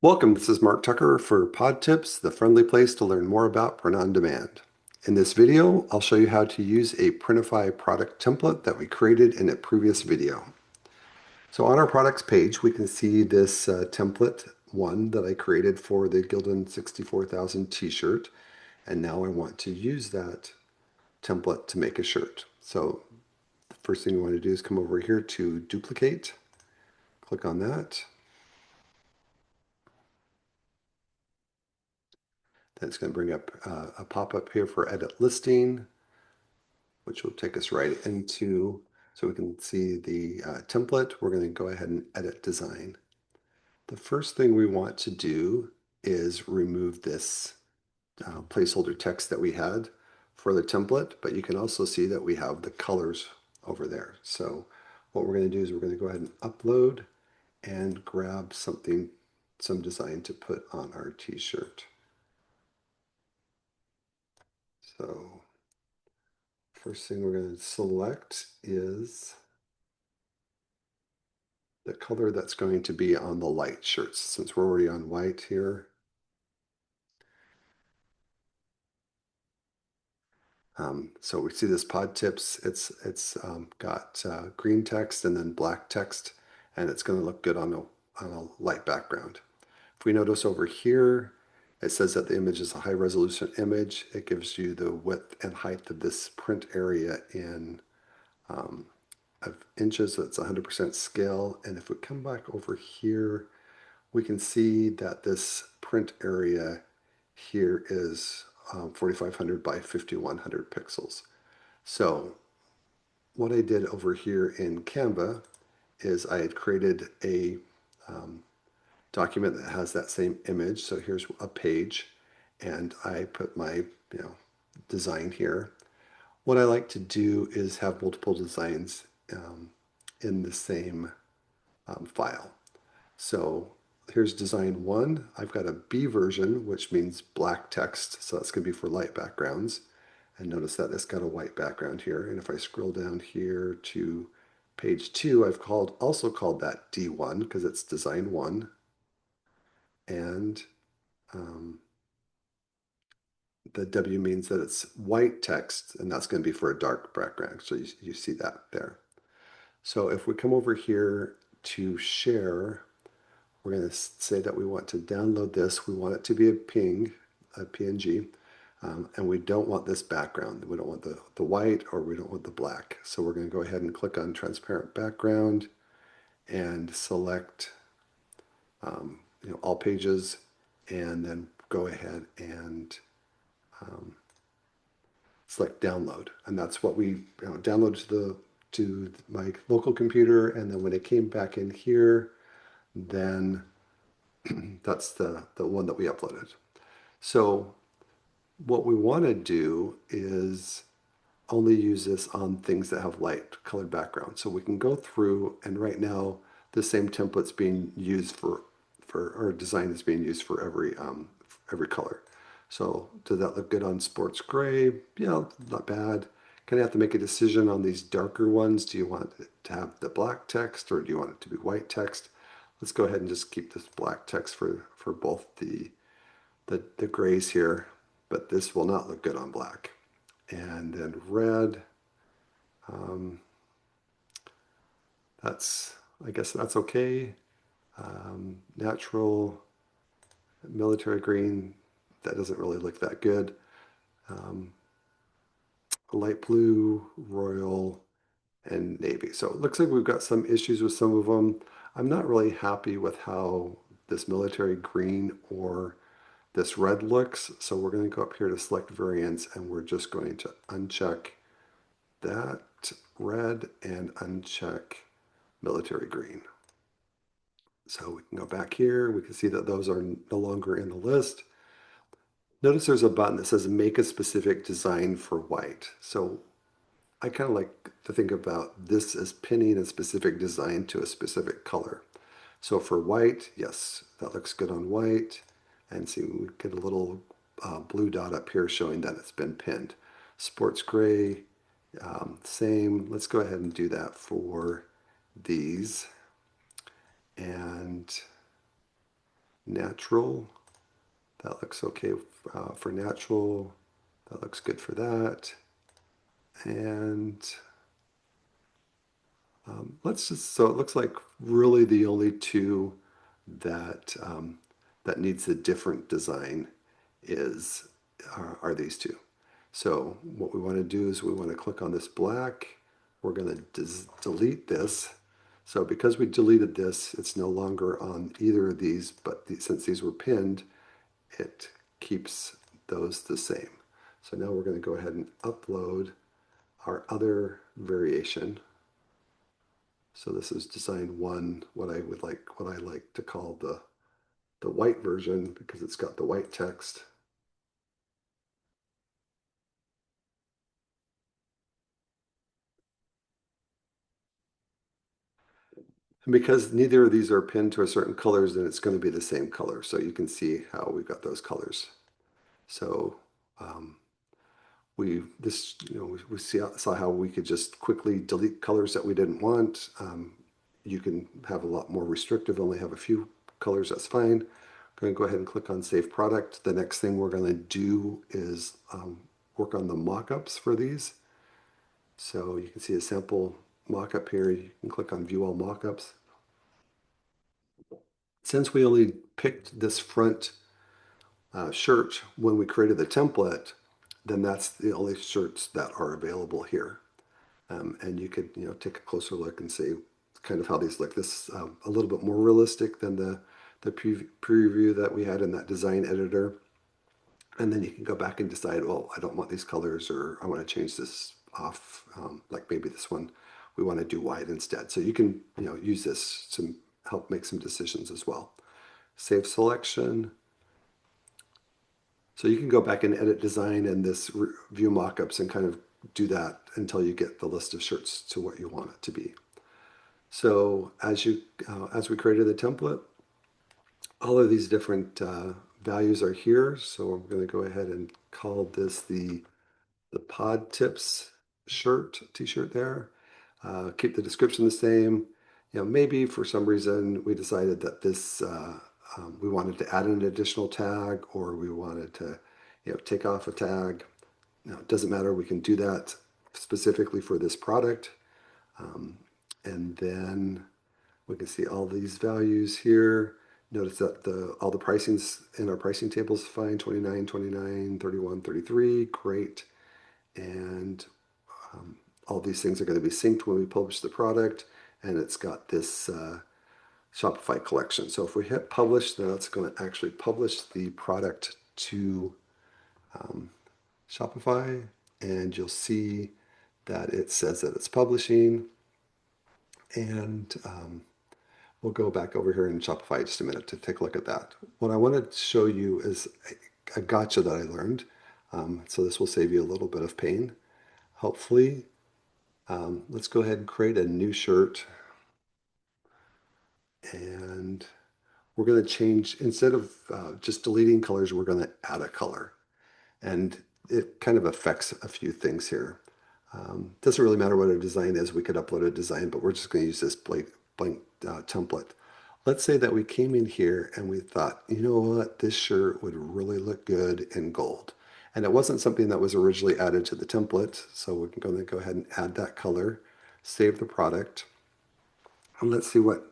Welcome, this is Mark Tucker for Pod Tips, the friendly place to learn more about print on demand. In this video, I'll show you how to use a Printify product template that we created in a previous video. So on our products page, we can see this template one that I created for the Gildan 64,000 t-shirt. And now I want to use that template to make a shirt. So the first thing we want to do is come over here to duplicate, click on that. Then it's going to bring up a pop-up here for edit listing, which will take us right into, so we can see the template. We're going to go ahead and edit design. The first thing we want to do is remove this placeholder text that we had for the template, but you can also see that we have the colors over there. So what we're going to do is we're going to go ahead and upload and grab something, some design to put on our t-shirt. So first thing we're going to select is the color that's going to be on the light shirts, since we're already on white here. So we see this pod tips. It's got green text and then black text, and it's going to look good on a light background. If we notice over here, it says that the image is a high resolution image. It gives you the width and height of this print area in of inches. So it's 100% scale. And if we come back over here, we can see that this print area here is 4500 by 5100 pixels. So what I did over here in Canva is I had created a document that has that same image. So here's a page, and I put my design here. What I like to do is have multiple designs in the same file. So here's design one. I've got a B version, which means black text. So that's going to be for light backgrounds. And notice that it's got a white background here. And if I scroll down here to page two, I've also called that D1 because it's design one. And the W means that it's white text, and that's going to be for a dark background. So you see that there. So if we come over here to share, we're going to say that we want to download this. We want it to be a PNG, and we don't want this background. We don't want the white, or we don't want the black. So we're going to go ahead and click on transparent background and select all pages, and then go ahead and select download. And that's what we download to my local computer. And then when it came back in here, then that's the one that we uploaded. So what we want to do is only use this on things that have light colored background. So we can go through, and right now the same template's being used for or design is being used for every color. So does that look good on sports gray? Yeah, not bad. Kind of have to make a decision on these darker ones. Do you want it to have the black text, or do you want it to be white text? Let's go ahead and just keep this black text for both the grays here, but this will not look good on black. And then red, I guess that's okay. Natural, military green, that doesn't really look that good. Light blue, royal, and navy. So it looks like we've got some issues with some of them. I'm not really happy with how this military green or this red looks. So we're going to go up here to select variants, and we're just going to uncheck that red and uncheck military green. So we can go back here. We can see that those are no longer in the list. Notice there's a button that says make a specific design for white. So I kind of like to think about this as pinning a specific design to a specific color. So for white, yes, that looks good on white. And see, we get a little blue dot up here showing that it's been pinned. Sports gray, same. Let's go ahead and do that for these. And natural. That looks okay for natural. That looks good for that. And so it looks like really the only two that that needs a different design is are these two. So what we want to do is we want to click on this black. We're going to delete this. So because we deleted this, it's no longer on either of these, but since these were pinned, it keeps those the same. So now we're going to go ahead and upload our other variation. So this is design one, what I like to call the white version because it's got the white text. And because neither of these are pinned to a certain colors, then it's going to be the same color. So you can see how we've got those colors. So um, we saw how we could just quickly delete colors that we didn't want. You can have a lot more restrictive, only have a few colors, that's fine. I'm going to go ahead and click on Save Product. The next thing we're going to do is work on the mockups for these. So you can see a sample mockup here. You can click on View All Mockups. Since we only picked this front shirt when we created the template, then that's the only shirts that are available here. And you could take a closer look and see kind of how these look. This is a little bit more realistic than the preview that we had in that design editor. And then you can go back and decide, well, I don't want these colors, or I want to change this off. Like maybe this one, we want to do white instead. So you can use this to help make some decisions as well. Save selection. So you can go back and edit design and this view mockups and kind of do that until you get the list of shirts to what you want it to be. So as we created the template, all of these different values are here. So I'm going to go ahead and call this the pod tips t-shirt there. Keep the description the same. Maybe for some reason we decided that this we wanted to add an additional tag, or we wanted to take off a tag. It doesn't matter. We can do that specifically for this product. And then we can see all these values here. Notice that all the pricings in our pricing table is fine. 29, 29, 31, 33, great. And all these things are going to be synced when we publish the product. And it's got this Shopify collection. So if we hit publish, then it's going to actually publish the product to Shopify. And you'll see that it says that it's publishing. And we'll go back over here in Shopify just a minute to take a look at that. What I want to show you is a gotcha that I learned. So this will save you a little bit of pain, hopefully. Let's go ahead and create a new shirt. And we're going to change, instead of just deleting colors, we're going to add a color. And it kind of affects a few things here. Doesn't really matter what a design is. We could upload a design, but we're just going to use this blank template. Let's say that we came in here and we thought, you know what, this shirt would really look good in gold. And it wasn't something that was originally added to the template. So we're going to go ahead and add that color, save the product. And let's see what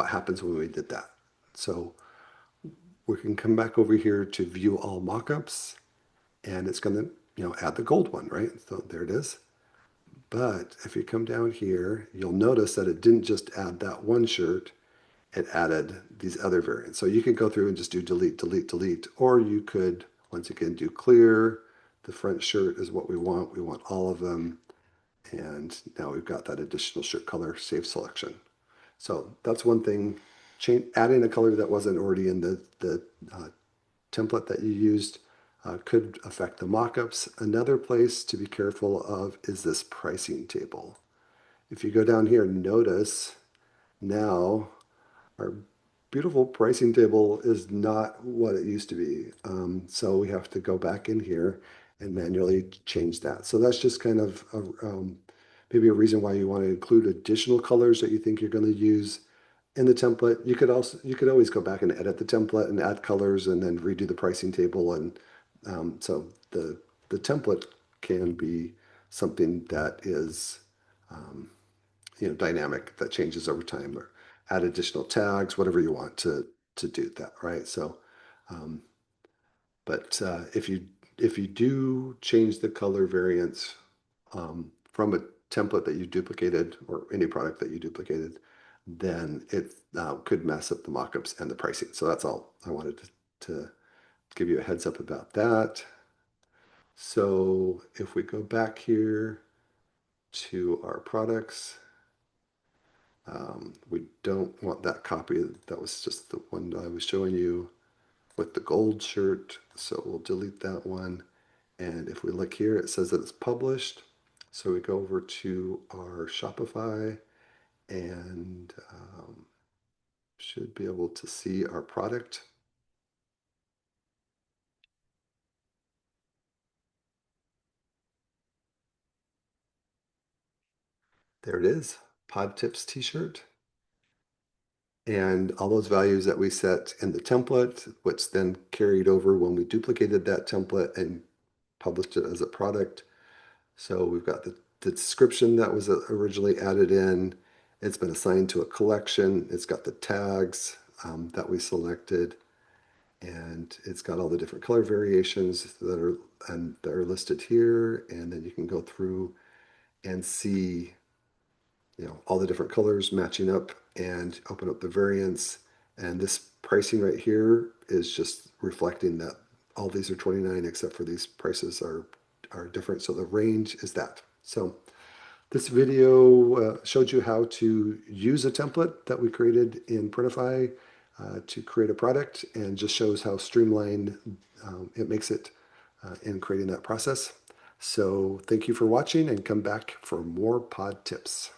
happens when we did that. So we can come back over here to view all mockups, and it's going to add the gold one, right? So there it is. But if you come down here, you'll notice that it didn't just add that one shirt, it added these other variants. So you could go through and just do delete, delete, delete, or you could, once again, do clear. The front shirt is what we want. We want all of them. And now we've got that additional shirt color, save selection. So that's one thing. Adding a color that wasn't already in the template that you used could affect the mockups. Another place to be careful of is this pricing table. If you go down here, notice now our beautiful pricing table is not what it used to be. So we have to go back in here and manually change that. So that's just kind of maybe a reason why you want to include additional colors that you think you're going to use in the template. You could always go back and edit the template and add colors and then redo the pricing table. And so the template can be something that is dynamic, that changes over time, or add additional tags, whatever you want to do that, right? So um, but if you do change the color variants from a template that you duplicated or any product that you duplicated, then it could mess up the mockups and the pricing. So that's all I wanted to give you a heads up about that. So if we go back here to our products, we don't want that copy. That was just the one I was showing you with the gold shirt. So we'll delete that one. And if we look here, it says that it's published. So we go over to our Shopify and should be able to see our product. There it is, Pod Tips t-shirt. And all those values that we set in the template, which then carried over when we duplicated that template and published it as a product. So we've got the description that was originally added in. It's been assigned to a collection. It's got the tags that we selected, and it's got all the different color variations that are listed here. And then you can go through and see all the different colors matching up and open up the variants. And this pricing right here is just reflecting that all these are 29 except for these prices are different. So the range is that. So this video showed you how to use a template that we created in Printify to create a product, and just shows how streamlined it makes it in creating that process. So thank you for watching, and come back for more pod tips.